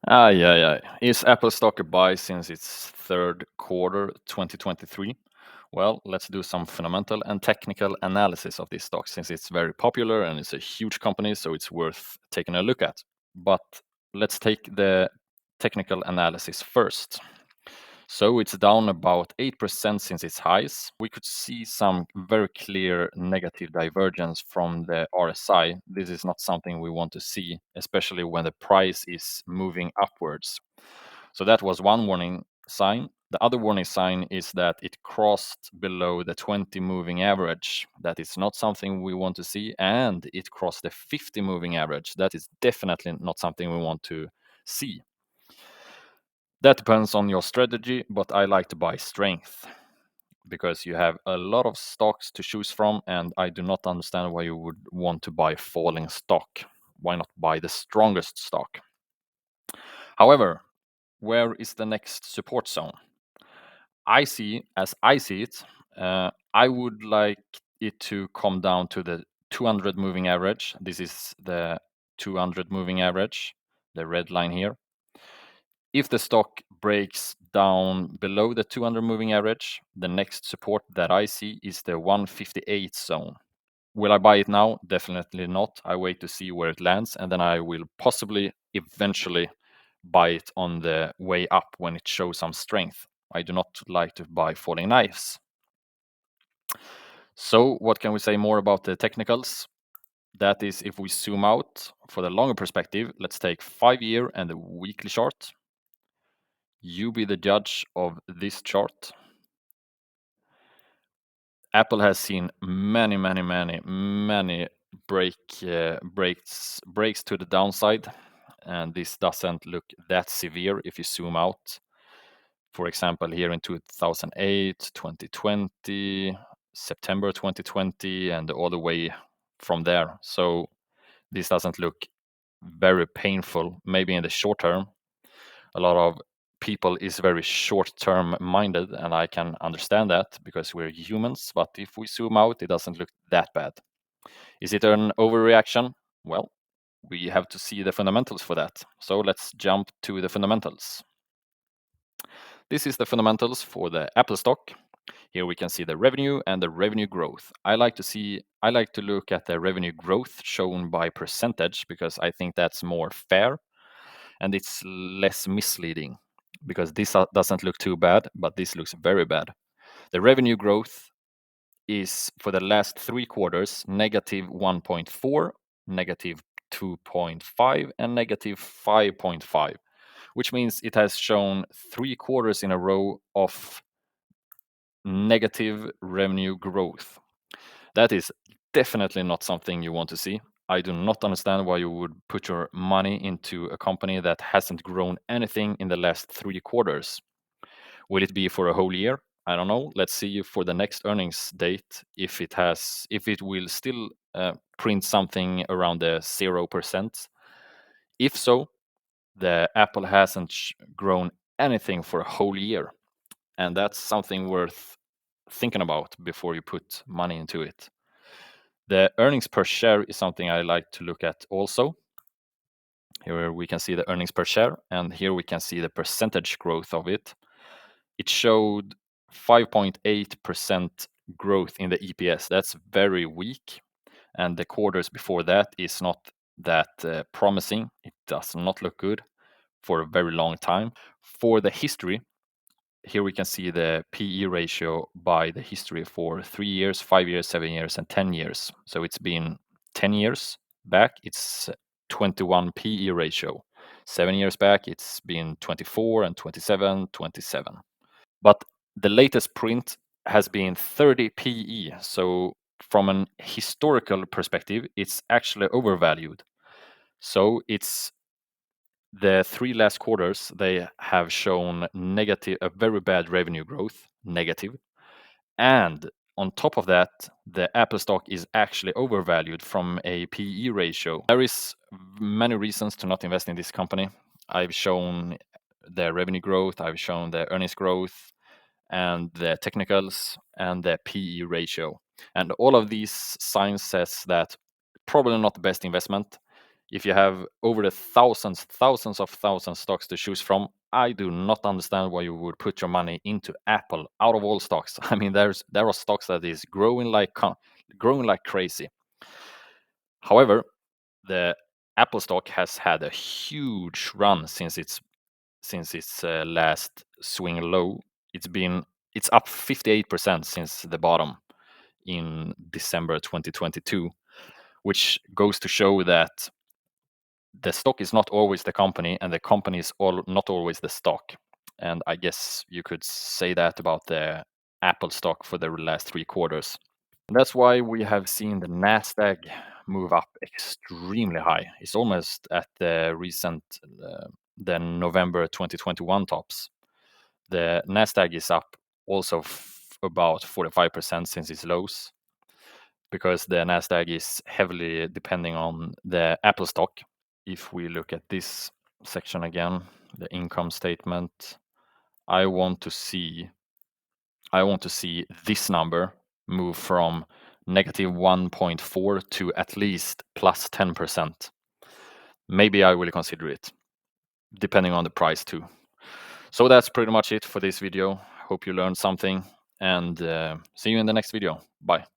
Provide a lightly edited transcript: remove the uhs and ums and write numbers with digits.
Yeah. Is Apple stock a buy since its third quarter 2023? Well, let's do some fundamental and technical analysis of this stock since it's very popular and it's a huge company, so it's worth taking a look at. But let's take the technical analysis first. So it's down about 8% since its highs. We could see some very clear negative divergence from the RSI. This is not something we want to see, especially when the price is moving upwards. So that was one warning sign. The other warning sign is that it crossed below the 20 moving average. That is not something we want to see. And it crossed the 50 moving average. That is definitely not something we want to see. That depends on your strategy, but I like to buy strength because you have a lot of stocks to choose from, and I do not understand why you would want to buy falling stock. Why not buy the strongest stock? However, where is the next support zone? As I see it, I would like it to come down to the 200 moving average. This is the 200 moving average, the red line here. If the stock breaks down below the 200 moving average, the next support that I see is the 158 zone. Will I buy it now? Definitely not. I wait to see where it lands, and then I will possibly eventually buy it on the way up when it shows some strength. I do not like to buy falling knives. So, what can we say more about the technicals? That is, if we zoom out for the longer perspective, let's take 5-year and the weekly chart. You be the judge of this chart. Apple has seen many breaks to the downside, and this doesn't look that severe if you zoom out. For example, here in 2008, 2020, September 2020, and all the way from there. So this doesn't look very painful. Maybe in the short term, a lot of people is very short term minded, and I can understand that because we're humans. But if we zoom out, it doesn't look that bad. Is it an overreaction? Well, we have to see the fundamentals for that. So let's jump to the fundamentals. This is the fundamentals for the Apple stock. Here we can see the revenue and the revenue growth. I like to look at the revenue growth shown by percentage because I think that's more fair and it's less misleading because this doesn't look too bad, but this looks very bad. The revenue growth is for the last 3 quarters negative 1.4, negative 2.5, and negative 5.5, which means it has shown 3 quarters in a row of negative revenue growth. That is definitely not something you want to see. I do not understand why you would put your money into a company that hasn't grown anything in the last 3 quarters. Will it be for a whole year? I don't know. Let's see for the next earnings date if it will still print something around the 0%. If so, the Apple hasn't grown anything for a whole year, and that's something worth thinking about before you put money into it. The earnings per share is something I like to look at also. Here we can see the earnings per share, and here we can see the percentage growth of it. It showed 5.8% growth in the EPS. That's very weak, and the quarters before that is not that promising. It does not look good for a very long time. For the history, here we can see the PE ratio by the history for 3 years, 5 years, 7 years, and 10 years. So it's been 10 years back, it's 21 PE ratio. 7 years back, it's been 24 and 27, 27. But the latest print has been 30 PE. So from an historical perspective, it's actually overvalued. So it's the 3 last quarters, they have shown a very bad revenue growth, negative. And on top of that, the Apple stock is actually overvalued from a PE ratio. There is many reasons to not invest in this company. I've shown the revenue growth, I've shown the earnings growth, and the technicals, and the PE ratio. And all of these signs says that probably not the best investment. If you have over the thousands of stocks to choose from, I do not understand why you would put your money into Apple out of all stocks. I mean, there are stocks that is growing like crazy. However, the Apple stock has had a huge run since its last swing low. It's up 58% since the bottom in December 2022, which goes to show that the stock is not always the company, and the company is not always the stock. And I guess you could say that about the Apple stock for the last 3 quarters. That's why we have seen the Nasdaq move up extremely high. It's almost at the recent, the November 2021 tops. The Nasdaq is up also about 45% since its lows, because the Nasdaq is heavily depending on the Apple stock. If we look at this section again, the income statement, I want to see this number move from negative 1.4 to at least plus 10%. Maybe I will consider it, depending on the price too. So that's pretty much it for this video. Hope you learned something, and see you in the next video. Bye.